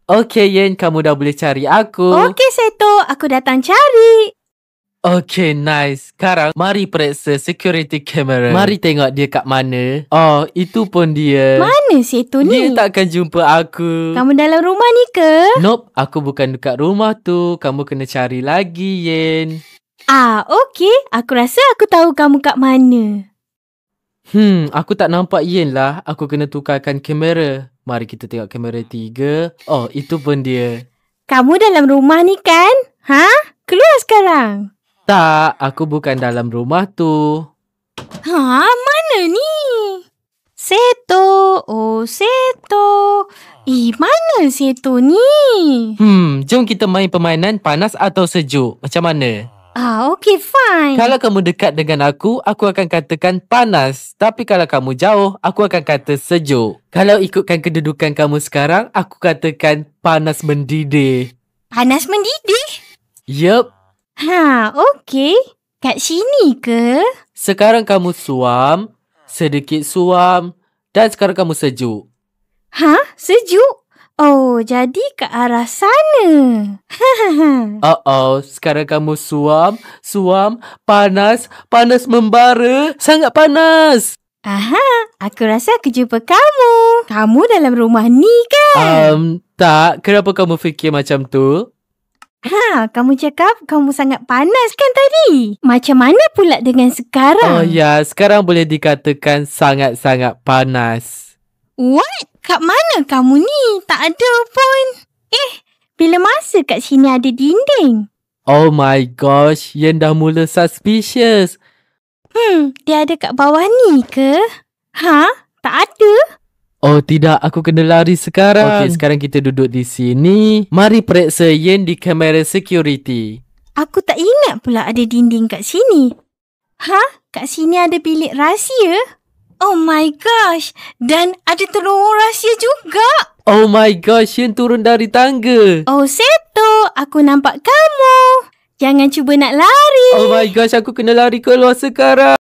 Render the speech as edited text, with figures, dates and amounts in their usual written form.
Okey, Yen, kamu dah boleh cari aku. Okey, Seto. Aku datang cari. Okey, nice. Sekarang, mari periksa security camera. Mari tengok dia kat mana. Oh, itu pun dia. Mana Seto ni? Dia takkan jumpa aku. Kamu dalam rumah ni ke? Nope, aku bukan dekat rumah tu. Kamu kena cari lagi, Yen. Okey. Aku rasa aku tahu kamu kat mana. Aku tak nampak Yen lah. Aku kena tukarkan kamera. Mari kita tengok kamera 3. Oh, itu pun dia. Kamu dalam rumah ni kan? Keluar sekarang. Tak, aku bukan dalam rumah tu. Mana ni? Seto. Oh, Seto. Mana Seto ni? Jom kita main permainan panas atau sejuk. Macam mana? Okey, fine. Kalau kamu dekat dengan aku akan katakan panas. Tapi kalau kamu jauh, aku akan kata sejuk. Kalau ikutkan kedudukan kamu sekarang, aku katakan panas mendidih. Panas mendidih? Yup. Okey. Kat sini ke? Sekarang kamu suam, sedikit suam dan sekarang kamu sejuk. Sejuk? Oh, jadi ke arah sana. Sekarang kamu suam, panas membara, sangat panas. Aku rasa aku jumpa kamu. Kamu dalam rumah ni kan? Tak. Kenapa kamu fikir macam tu? Kamu cakap kamu sangat panas kan tadi? Macam mana pula dengan sekarang? Oh ya, sekarang boleh dikatakan sangat-sangat panas. What? Kat mana kamu ni? Tak ada pun. Bila masa kat sini ada dinding? Oh my gosh, Yen dah mula suspicious. Dia ada kat bawah ni ke? Tak ada. Oh tidak, aku kena lari sekarang. Okey, sekarang kita duduk di sini. Mari periksa Yen di kamera security. Aku tak ingat pula ada dinding kat sini. Kat sini ada bilik rahsia? Oh my gosh. Dan ada terowong rahsia juga. Oh my gosh, Yen turun dari tangga. Oh, Seto. Aku nampak kamu. Jangan cuba nak lari. Oh my gosh, aku kena lari keluar sekarang.